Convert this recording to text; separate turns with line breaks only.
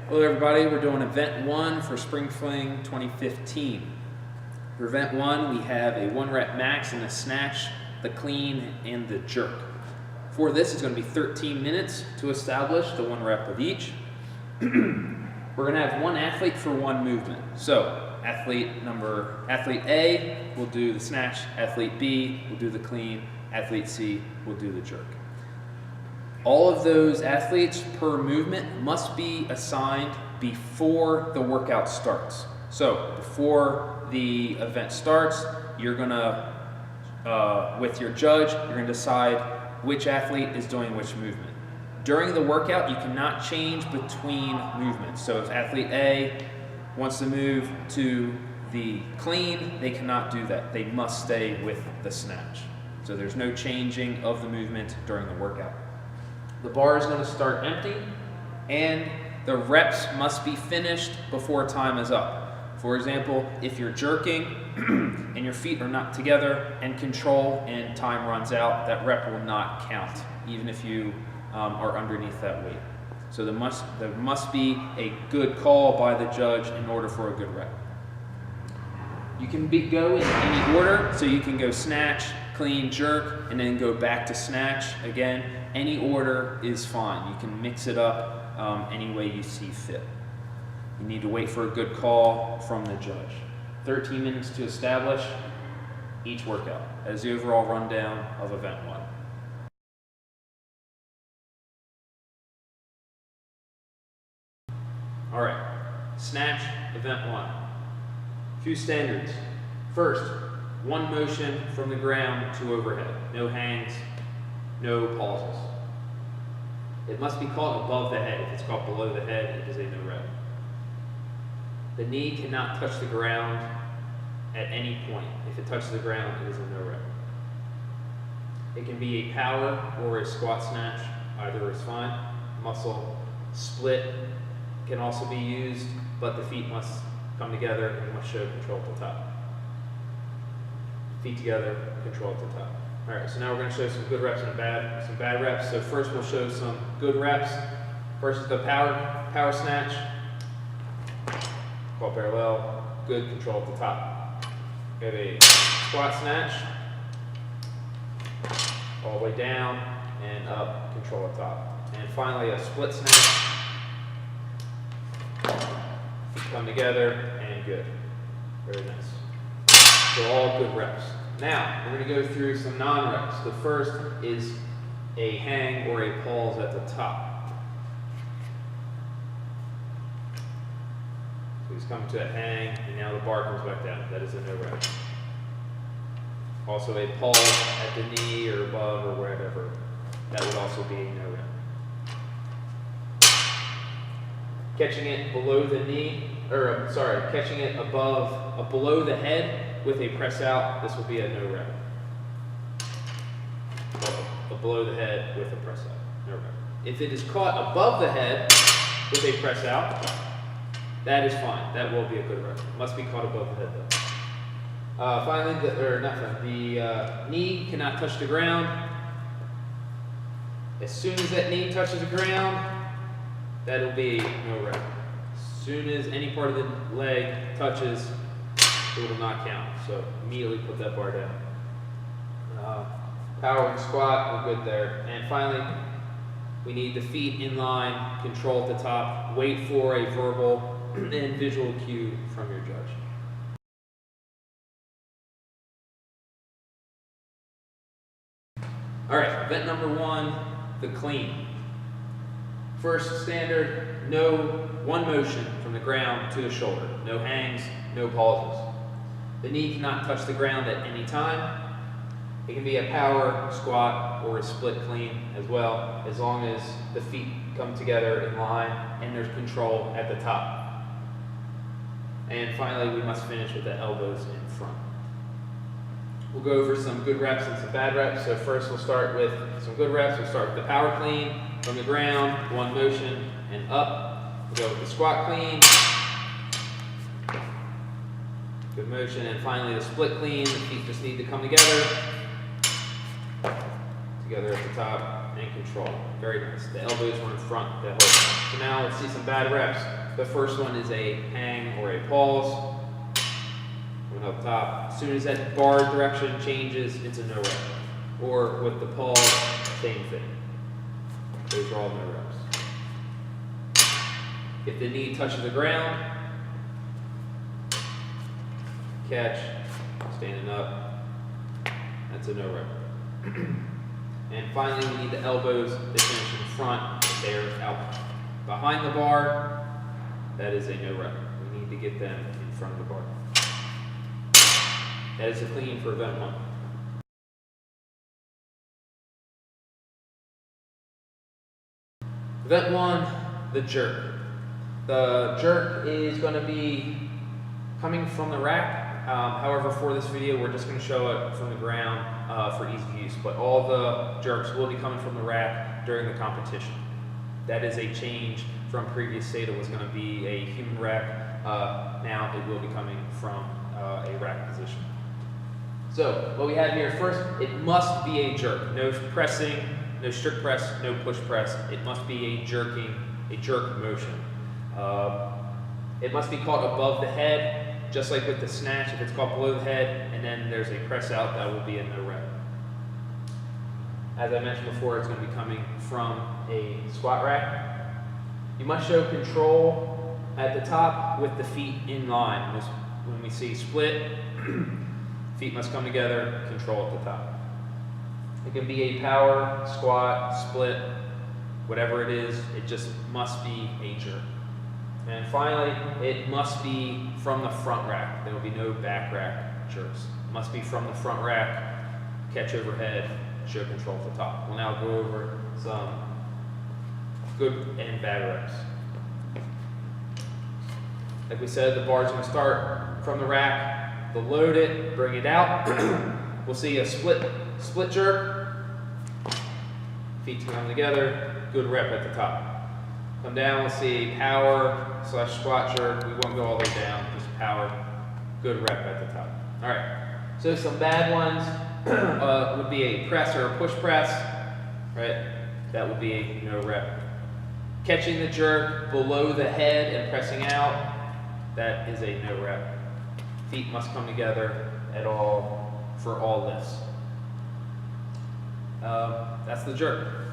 Hello everybody, we're doing event 1 for Spring Fling 2015. For event 1, we have a 1 rep max in the snatch, the clean, and the jerk. For this, it's going to be 13 minutes to establish the 1 rep of each. We're going to have one athlete for one movement. So, athlete A will do the snatch, athlete B will do the clean, athlete C will do the jerk. All of those athletes per movement must be assigned before the workout starts. So before the event starts, you're gonna, with your judge, you're gonna decide which athlete is doing which movement. During the workout, you cannot change between movements. So if athlete A wants to move to the clean, they cannot do that. They must stay with the snatch. So there's no changing of the movement during the workout. The bar is going to start empty, and the reps must be finished before time is up. For example, if you're jerking and your feet are not together and control and time runs out, that rep will not count, even if you are underneath that weight. So there must be a good call by the judge in order for a good rep. You can go in any order, so you can go snatch, clean, jerk, and then go back to snatch again. Any order is fine. You can mix it up any way you see fit. You need to wait for a good call from the judge. 13 minutes to establish each workout as the overall rundown of event 1. All right, snatch, event 1. Few standards. First, one motion from the ground to overhead. No hangs, no pauses. It must be caught above the head. If it's caught below the head, it is a no rep. The knee cannot touch the ground at any point. If it touches the ground, it is a no rep. It can be a power or a squat snatch. Either is fine. Muscle split can also be used, but the feet must come together and must show control at the top. Feet together, control at the top. All right, so now we're going to show some good reps and some bad reps. So first we'll show some good reps. First is the power snatch. Call parallel, good control at the top. We have a squat snatch. All the way down and up, control at top. And finally a split snatch. Feet come together and good. Very nice. So all good reps. Now, we're going to go through some non-reps. The first is a hang or a pause at the top. So he's coming to a hang, and now the bar comes back down. That is a no rep. Also a pause at the knee or above or wherever. That would also be a no rep. Catching it below the knee, catching it below the head with a press out, this will be a no rep. Below the head with a press out, no rep. If it is caught above the head with a press out, that is fine. That will be a good rep. It must be caught above the head though. Finally, the knee cannot touch the ground. As soon as that knee touches the ground, that'll be no rep. As soon as any part of the leg touches, it will not count. So immediately put that bar down. Power and squat, we're good there. And finally, we need the feet in line, control at the top. Wait for a verbal and visual cue from your judge. All right, event number 1, the clean. First standard, no one motion from the ground to the shoulder. No hangs, no pauses. The knee cannot touch the ground at any time. It can be a power, squat, or a split clean as well, as long as the feet come together in line and there's control at the top. And finally, we must finish with the elbows in front. We'll go over some good reps and some bad reps. So first we'll start with some good reps. We'll start with the power clean from the ground, one motion and up. We'll go with the squat clean. Good motion, and finally the split clean. The feet just need to come together. together at the top, and control. Very nice. The elbows were in front the whole time. So now let's see some bad reps. The first one is a hang or a pause. Going up top. As soon as that bar direction changes, it's a no rep. Or with the pause, same thing. Those are all no reps. If the knee touches the ground, catch, standing up, that's a no rep. And finally, we need the elbows that finish in front, they're out. Behind the bar, that is a no rep. We need to get them in front of the bar. That is a clean for event 1. Event 1, the jerk. The jerk is going to be coming from the rack. However, for this video, we're just going to show it from the ground for ease of use. But all the jerks will be coming from the rack during the competition. That is a change from previous state. It was going to be a human rack. Now it will be coming from a rack position. So what we have here, first, it must be a jerk. No pressing, no strict press, no push press. It must be a jerk motion. It must be caught above the head, just like with the snatch. If it's caught below the head and then there's a press out, that will be a no rep. As I mentioned before, it's going to be coming from a squat rack. You must show control at the top with the feet in line. When we see split, feet must come together, control at the top. It can be a power, squat, split, whatever it is, it just must be a jerk. And finally, it must be from the front rack. There will be no back rack jerks. It must be from the front rack, catch overhead, show control at the top. We'll now go over some good and bad reps. Like we said, the bar's going to start from the rack. They'll load it, bring it out. We'll see a split jerk. Feet come together, good rep at the top. Come down, we'll see power / squat jerk. We won't go all the way down, just power, good rep at the top. All right, so some bad ones would be a press or a push press, right? That would be a no rep. Catching the jerk below the head and pressing out, that is a no rep. Feet must come together for all lifts. That's the jerk.